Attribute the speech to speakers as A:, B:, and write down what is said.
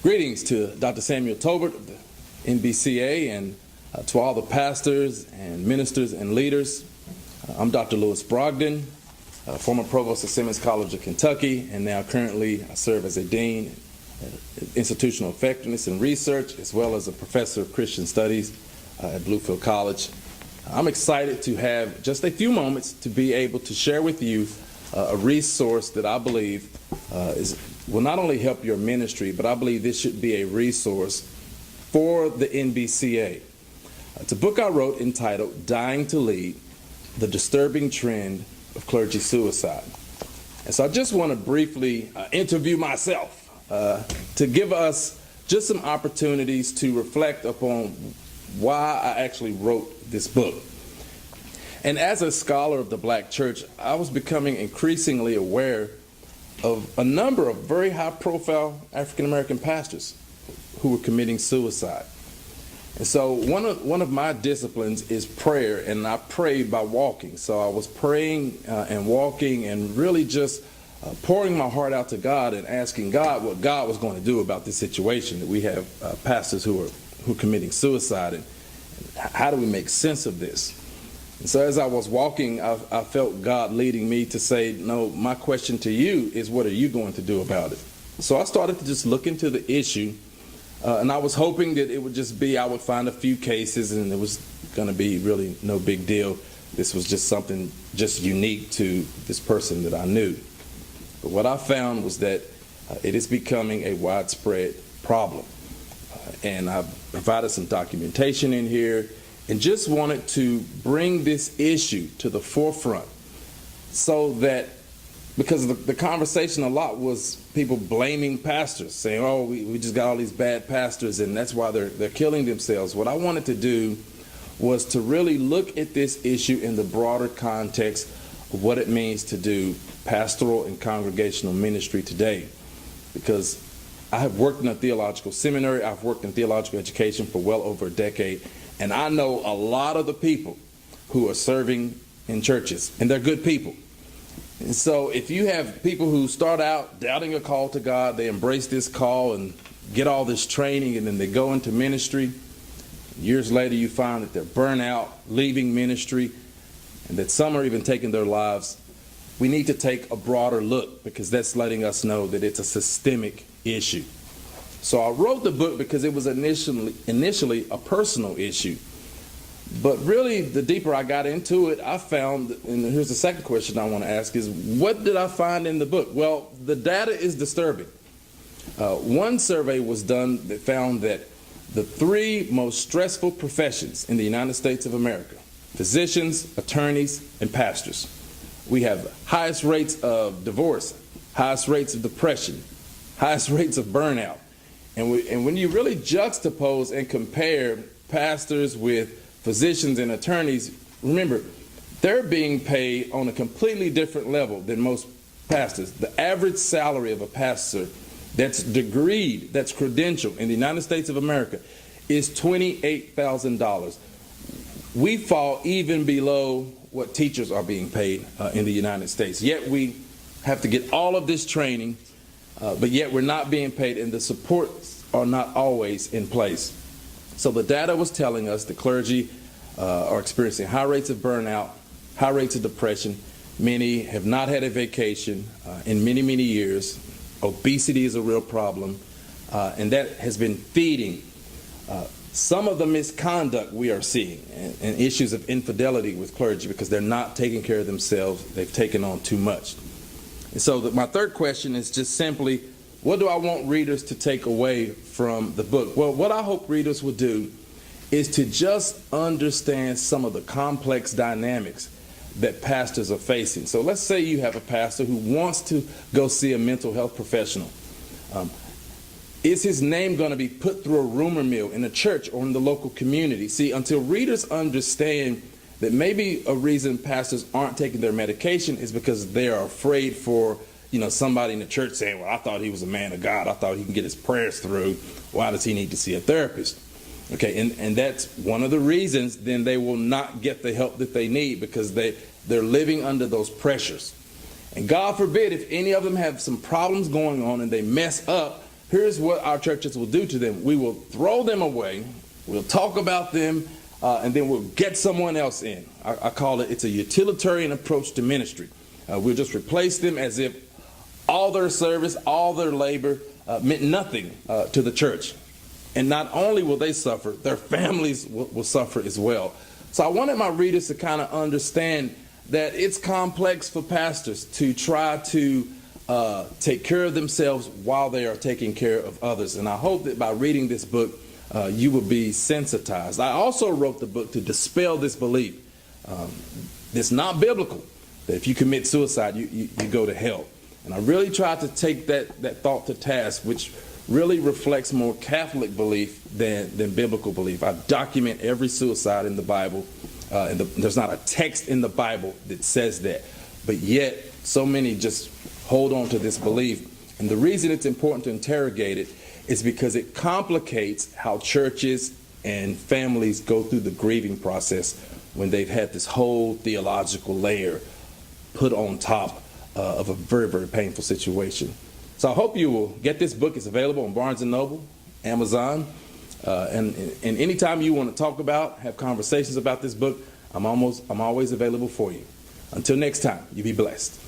A: Greetings to Dr. Samuel Tolbert of the NBCA and to all the pastors and ministers and leaders. I'm Dr. Lewis Brogdon, former provost of Simmons College of Kentucky, and now currently I serve as a dean of institutional effectiveness and research, as well as a professor of Christian studies at Bluefield College. I'm excited to have just a few moments to be able to share with you a resource that I believe will not only help your ministry, but I believe this should be a resource for the NBCA. It's a book I wrote entitled Dying to Lead, The Disturbing Trend of Clergy Suicide. And so I just want to briefly interview myself to give us just some opportunities to reflect upon why I actually wrote this book. And as a scholar of the Black church, I was becoming increasingly aware of a number of very high-profile African-American pastors who were committing suicide. And so one of my disciplines is prayer, and I pray by walking. So I was praying and walking and really just pouring my heart out to God and asking God what God was going to do about this situation that we have pastors who are committing suicide, and how do we make sense of this? And so as I was walking, I felt God leading me to say, no, my question to you is, what are you going to do about it? So I started to just look into the issue, and I was hoping that it would just be, I would find a few cases and it was going to be really no big deal. This was just something just unique to this person that I knew. But what I found was that it is becoming a widespread problem. And I've provided some documentation in here, and just wanted to bring this issue to the forefront so that, because the conversation a lot was people blaming pastors, saying, oh, we just got all these bad pastors and that's why they're killing themselves. What I wanted to do was to really look at this issue in the broader context of what it means to do pastoral and congregational ministry today. Because I have worked in a theological seminary, I've worked in theological education for well over a decade, and I know a lot of the people who are serving in churches, and they're good people. And so if you have people who start out doubting a call to God, they embrace this call and get all this training, and then they go into ministry. Years later, you find that they're burnt out, leaving ministry, and that some are even taking their lives. We need to take a broader look, because that's letting us know that it's a systemic issue. So I wrote the book because it was initially a personal issue. But really, the deeper I got into it, I found, and here's the second question I want to ask, is what did I find in the book? Well, the data is disturbing. One survey was done that found that the three most stressful professions in the United States of America, physicians, attorneys, and pastors, we have highest rates of divorce, highest rates of depression, highest rates of burnout. And when you really juxtapose and compare pastors with physicians and attorneys, remember, they're being paid on a completely different level than most pastors. The average salary of a pastor that's degreed, that's credentialed in the United States of America is $28,000. We fall even below what teachers are being paid in the United States. Yet we have to get all of this training, but yet we're not being paid, and the supports are not always in place. So the data was telling us the clergy are experiencing high rates of burnout, high rates of depression. Many have not had a vacation in many, many years. Obesity is a real problem, and that has been feeding some of the misconduct we are seeing, and issues of infidelity with clergy, because they're not taking care of themselves. They've taken on too much. And so my third question is just simply, what do I want readers to take away from the book? Well, what I hope readers will do is to just understand some of the complex dynamics that pastors are facing. So let's say you have a pastor who wants to go see a mental health professional. Is his name going to be put through a rumor mill in a church or in the local community? See, until readers understand that maybe a reason pastors aren't taking their medication is because they are afraid for somebody in the church saying, well, I thought he was a man of God. I thought he can get his prayers through. Why does he need to see a therapist? Okay, and that's one of the reasons then they will not get the help that they need, because they're living under those pressures. And God forbid if any of them have some problems going on and they mess up, here's what our churches will do to them. We will throw them away, we'll talk about them, and then we'll get someone else in. I call it's a utilitarian approach to ministry. We'll just replace them as if all their service, all their labor meant nothing to the church. And not only will they suffer, their families will suffer as well. So I wanted my readers to kind of understand that it's complex for pastors to try to take care of themselves while they are taking care of others. And I hope that by reading this book, you will be sensitized. I also wrote the book to dispel this belief. It's not biblical that if you commit suicide, you go to hell. And I really tried to take that thought to task, which really reflects more Catholic belief than biblical belief. I document every suicide in the Bible, and there's not a text in the Bible that says that. But yet, so many just hold on to this belief. And the reason it's important to interrogate it is because it complicates how churches and families go through the grieving process when they've had this whole theological layer put on top of a very, very painful situation. So I hope you will get this book. It's available on Barnes & Noble, Amazon, and anytime you want to talk about, have conversations about this book, I'm always available for you. Until next time, you be blessed.